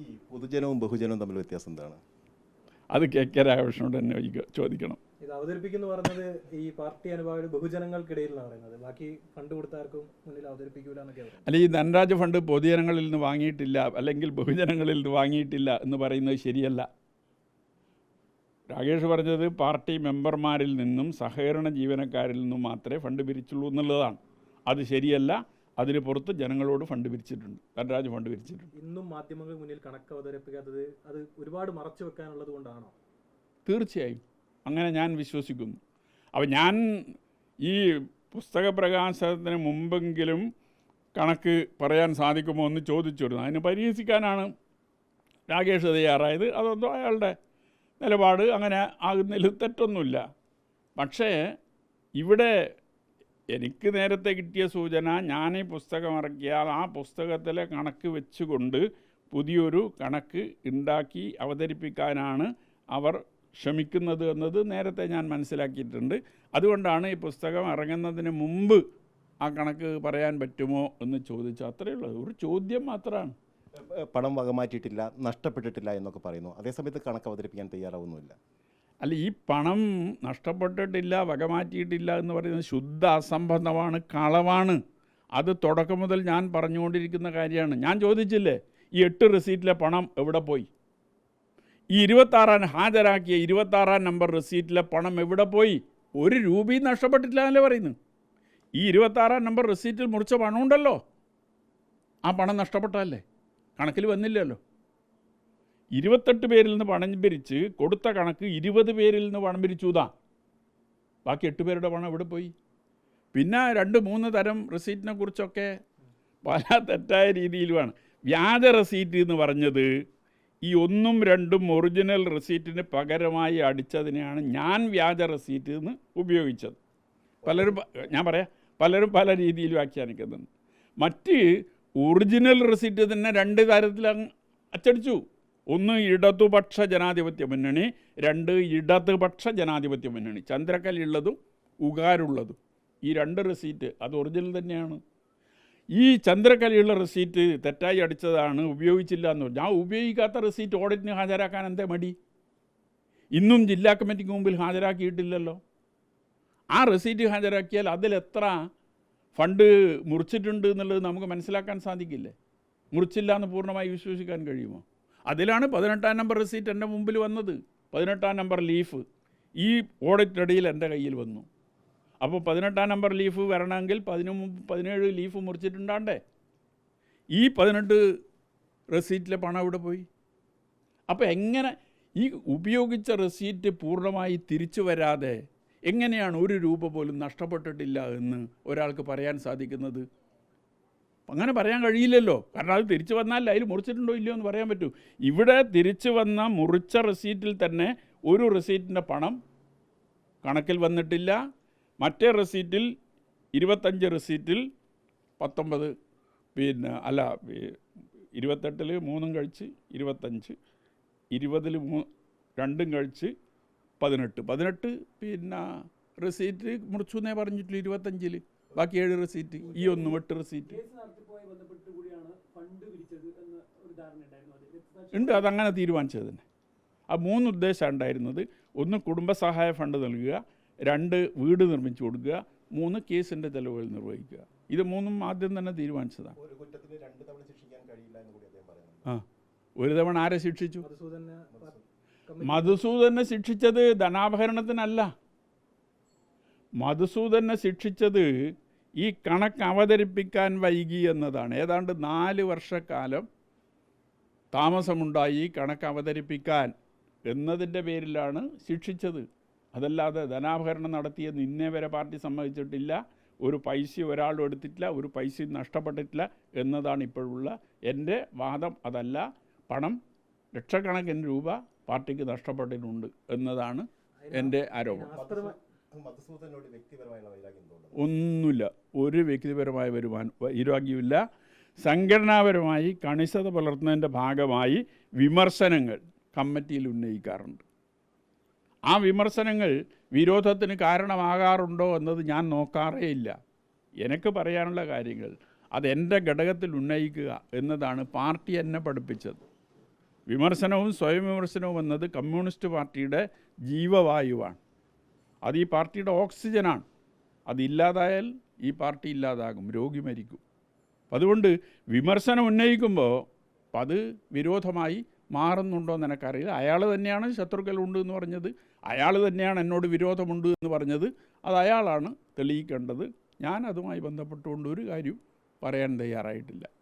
ഈ പൊതുജനവും ബഹുജനവും തമ്മിൽ വ്യത്യാസം എന്താണ്? അത് കെ രാഘവേഷനോട് തന്നെ ചോദിക്കണം. ഇത് അവതരിപ്പിക്കുന്ന പറഞ്ഞത് ഈ പാർട്ടി അനുഭാവം ബഹുജനങ്ങൾക്കിടയിലാണ് പറയുന്നത്, ബാക്കി ഫണ്ട് കൊടുത്താർക്കും മുന്നിൽ അവതരിപ്പിക്കൂല എന്നൊക്കെ പറയുന്നത്. അല്ല, ഈ ധനരാജ് ഫണ്ട് പൊതുജനങ്ങളിൽ നിന്ന് വാങ്ങിയിട്ടില്ല അല്ലെങ്കിൽ ബഹുജനങ്ങളിൽ നിന്ന് വാങ്ങിയിട്ടില്ല എന്ന് പറയുന്നത് ശരിയല്ല. രാകേഷ് പറഞ്ഞത് പാർട്ടി മെമ്പർമാരിൽ നിന്നും സഹകരണ ജീവനക്കാരിൽ നിന്നും മാത്രമേ ഫണ്ട് പിരിച്ചുള്ളൂ എന്നുള്ളതാണ്. അത് ശരിയല്ല. അതിന് പുറത്ത് ജനങ്ങളോട് ഫണ്ട് പിരിച്ചിട്ടുണ്ട്, ധനരാജ് ഫണ്ട് പിരിച്ചിട്ടുണ്ട്. ഇന്നും മാധ്യമങ്ങൾ മുന്നിൽ കണക്ക് അവതരിപ്പിക്കാത്തത് അത് ഒരുപാട് മറച്ചു വെക്കാനുള്ളത് കൊണ്ടാണോ? തീർച്ചയായും അങ്ങനെ ഞാൻ വിശ്വസിക്കുന്നു. അപ്പോൾ ഞാൻ ഈ പുസ്തക പ്രകാശനത്തിന് മുമ്പെങ്കിലും കണക്ക് പറയാൻ സാധിക്കുമോ എന്ന് ചോദിച്ചിരുന്നു. അതിന് പരിഹസിക്കാനാണ് രാകേഷ് തയ്യാറായത്. അതൊന്നും അയാളുടെ നിലപാട്, അങ്ങനെ ആകുന്നതിൽ തെറ്റൊന്നുമില്ല. പക്ഷേ ഇവിടെ എനിക്ക് നേരത്തെ കിട്ടിയ സൂചന, ഞാൻ ഈ പുസ്തകം ഇറക്കിയാൽ ആ പുസ്തകത്തിലെ കണക്ക് വെച്ചുകൊണ്ട് പുതിയൊരു കണക്ക് ഉണ്ടാക്കി അവതരിപ്പിക്കാനാണ് അവർ ശ്രമിക്കുന്നത് എന്നത് നേരത്തെ ഞാൻ മനസ്സിലാക്കിയിട്ടുണ്ട്. അതുകൊണ്ടാണ് ഈ പുസ്തകം ഇറങ്ങുന്നതിന് മുമ്പ് ആ കണക്ക് പറയാൻ പറ്റുമോ എന്ന് ചോദിച്ചാൽ അത്രയേ ഉള്ളൂ. ഒരു ചോദ്യം മാത്രമാണ്. പണം വകമാറ്റിയിട്ടില്ല, നഷ്ടപ്പെട്ടിട്ടില്ല എന്നൊക്കെ പറയുന്നു. അതേസമയത്ത് കണക്ക് അവതരിപ്പിക്കാൻ തയ്യാറാവുന്നുമില്ല. അല്ല, ഈ പണം നഷ്ടപ്പെട്ടിട്ടില്ല, വകമാറ്റിയിട്ടില്ല എന്ന് പറയുന്നത് ശുദ്ധ അസംബന്ധമാണ്, കളവാണ്. അത് തുടക്കം മുതൽ ഞാൻ പറഞ്ഞുകൊണ്ടിരിക്കുന്ന കാര്യമാണ്. ഞാൻ ചോദിച്ചില്ലേ, ഈ 8 റെസീറ്റിലെ പണം എവിടെ പോയി? ഈ 26 ഹാജരാക്കിയ 26 നമ്പർ റെസീറ്റിലെ പണം എവിടെ പോയി? ഒരു രൂപയും നഷ്ടപ്പെട്ടിട്ടില്ല എന്നല്ലേ പറയുന്നു. ഈ 26 നമ്പർ റെസീറ്റിൽ മുറിച്ച പണമുണ്ടല്ലോ, ആ പണം നഷ്ടപ്പെട്ടല്ലേ? കണക്കിൽ വന്നില്ലല്ലോ. 28 പേരിൽ നിന്ന് പണം പിരിച്ച് കൊടുത്ത കണക്ക് 20 പേരിൽ നിന്ന് പണം പിരിച്ചുതാ. ബാക്കി 8 പേരുടെ പണം എവിടെ പോയി? പിന്നെ 2-3 തരം റെസീറ്റിനെ കുറിച്ചൊക്കെ പല തെറ്റായ രീതിയിലുമാണ്. വ്യാജ റെസീറ്റ് എന്ന് പറഞ്ഞത് ഈ 1ഉം 2ഉം ഒറിജിനൽ റെസീറ്റിന് പകരമായി അടിച്ചതിനെയാണ് ഞാൻ വ്യാജ റെസീറ്റ് എന്ന് ഉപയോഗിച്ചത്. പലരും പല രീതിയിൽ വ്യാഖ്യാനിക്കുന്നുണ്ട്. മറ്റ് ഒറിജിനൽ റെസീറ്റ് തന്നെ 2 തരത്തിൽ അച്ചടിച്ചു. 1 ഇടതുപക്ഷ ജനാധിപത്യ മുന്നണി, 2 ഇടതുപക്ഷ ജനാധിപത്യ മുന്നണി, ചന്ദ്രക്കല്ലുള്ളതും ഉകാരുള്ളതും. ഈ 2 റെസീറ്റ് അത് ഒറിജിനൽ തന്നെയാണ്. ഈ ചന്ദ്രക്കലയുള്ള റെസീറ്റ് തെറ്റായി അടിച്ചതാണ്, ഉപയോഗിച്ചില്ല എന്ന് പറഞ്ഞു. ആ ഉപയോഗിക്കാത്ത റെസീറ്റ് ഓഡിറ്റിന് ഹാജരാക്കാൻ എന്തേ മടി? ഇന്നും ജില്ലാ കമ്മിറ്റിക്ക് മുമ്പിൽ ഹാജരാക്കിയിട്ടില്ലല്ലോ. ആ റെസീറ്റ് ഹാജരാക്കിയാൽ അതിലെത്ര ഫണ്ട് മുറിച്ചിട്ടുണ്ട് എന്നുള്ളത് നമുക്ക് മനസ്സിലാക്കാൻ സാധിക്കില്ലേ? മുറിച്ചില്ല എന്ന് പൂർണ്ണമായി വിശ്വസിക്കാൻ കഴിയുമോ? അതിലാണ് 18 നമ്പർ റെസീറ്റ് എൻ്റെ മുമ്പിൽ വന്നത്. 18 നമ്പർ ലീഫ് ഈ ഓഡിറ്റിനിടയിൽ എൻ്റെ കയ്യിൽ വന്നു. അപ്പോൾ 18 നമ്പർ ലീഫ് വരണമെങ്കിൽ 17 ലീഫ് മുറിച്ചിട്ടുണ്ടാണ്ടേ. ഈ 18 റെസീറ്റിലെ പണം എവിടെ പോയി? അപ്പോൾ എങ്ങനെ ഈ ഉപയോഗിച്ച റെസീറ്റ് പൂർണ്ണമായി തിരിച്ചു വരാതെ എങ്ങനെയാണ് 1 രൂപ പോലും നഷ്ടപ്പെട്ടിട്ടില്ല എന്ന് ഒരാൾക്ക് പറയാൻ സാധിക്കുന്നത്? അങ്ങനെ പറയാൻ കഴിയില്ലല്ലോ. കാരണം അത് തിരിച്ചു വന്നാൽ അതിൽ മുറിച്ചിട്ടുണ്ടോ ഇല്ലയോ എന്ന് പറയാൻ പറ്റൂ. ഇവിടെ തിരിച്ചു വന്ന മുറിച്ച റെസീറ്റിൽ തന്നെ ഒരു റെസീറ്റിൻ്റെ പണം കണക്കിൽ വന്നിട്ടില്ല. മറ്റേ റെസീറ്റിൽ 25 റെസീറ്റിൽ 19 28-ൽ 3 കഴിച്ച് 25, 20-ൽ 2 കഴിച്ച് 18 റെസീറ്റ് മുറിച്ചു എന്നേ പറഞ്ഞിട്ടില്ല. 25-ൽ ബാക്കി 7 റെസീറ്റ്, ഈ 8 റെസീറ്റ് ഉണ്ട്. അതങ്ങനെ തീരുമാനിച്ചത് തന്നെ. ആ 3 ഉദ്ദേശം ഉണ്ടായിരുന്നത്: 1 കുടുംബസഹായ ഫണ്ട് നൽകുക, 2 വീട് നിർമ്മിച്ചു കൊടുക്കുക, 3 കേസിൻ്റെ ചെലവുകൾ നിർവഹിക്കുക. ഇത് 3ഉം ആദ്യം തന്നെ തീരുമാനിച്ചതാണ്. ഒരു തവണ ആരെ ശിക്ഷിച്ചു? മധുസൂദനെ ശിക്ഷിച്ചത് ധനാപഹരണത്തിനല്ല. മധുസൂദനെ ശിക്ഷിച്ചത് ഈ കണക്ക് അവതരിപ്പിക്കാൻ വൈകി എന്നതാണ്. ഏതാണ്ട് 4 വർഷക്കാലം താമസമുണ്ടായി കണക്ക് അവതരിപ്പിക്കാൻ എന്നതിൻ്റെ പേരിലാണ് ശിക്ഷിച്ചത്. അതല്ലാതെ ധനാപഹരണം നടത്തിയെന്ന് ഇന്നേ വരെ പാർട്ടി സമ്മതിച്ചിട്ടില്ല. ഒരു പൈസ ഒരാളും എടുത്തിട്ടില്ല, ഒരു പൈസയും നഷ്ടപ്പെട്ടിട്ടില്ല എന്നതാണ് ഇപ്പോഴുള്ള എൻ്റെ വാദം. അതല്ല, പണം ലക്ഷക്കണക്കിന് രൂപ പാർട്ടിക്ക് നഷ്ടപ്പെട്ടിട്ടുണ്ട് എന്നതാണ് എൻ്റെ ആരോപണം. ഒന്നുമില്ല, ഒരു വ്യക്തിപരമായ വൈരാഗ്യമില്ല. സംഘടനാപരമായി കണിശത പുലർത്തുന്നതിൻ്റെ ഭാഗമായി വിമർശനങ്ങൾ കമ്മിറ്റിയിൽ ഉന്നയിക്കാറുണ്ട്. ആ വിമർശനങ്ങൾ വിരോധത്തിന് കാരണമാകാറുണ്ടോ എന്നത് ഞാൻ നോക്കാറേ ഇല്ല. എനിക്ക് പറയാനുള്ള കാര്യങ്ങൾ അതെൻ്റെ ഘടകത്തിൽ ഉന്നയിക്കുക എന്നതാണ് പാർട്ടി എന്നെ പഠിപ്പിച്ചത്. വിമർശനവും സ്വയം വിമർശനവും എന്നത് കമ്മ്യൂണിസ്റ്റ് പാർട്ടിയുടെ ജീവവായുവാണ്. അത് ഈ പാർട്ടിയുടെ ഓക്സിജനാണ്. അതില്ലാതായാൽ ഈ പാർട്ടി ഇല്ലാതാകും, രോഗി മരിക്കും. അതുകൊണ്ട് വിമർശനം ഉന്നയിക്കുമ്പോൾ അത് വിരോധമായി മാറുന്നുണ്ടോ എന്ന് എനിക്കറിയില്ല. അയാൾ തന്നെയാണ് ശത്രുക്കളുണ്ട് എന്ന് പറഞ്ഞത്, അയാൾ തന്നെയാണ് എന്നോട് വിരോധമുണ്ട് എന്ന് പറഞ്ഞത്. അത് അയാളാണ് തെളിയിക്കേണ്ടത്. ഞാൻ അതുമായി ബന്ധപ്പെട്ടുകൊണ്ട് ഒരു കാര്യം പറയാൻ തയ്യാറായിട്ടില്ല.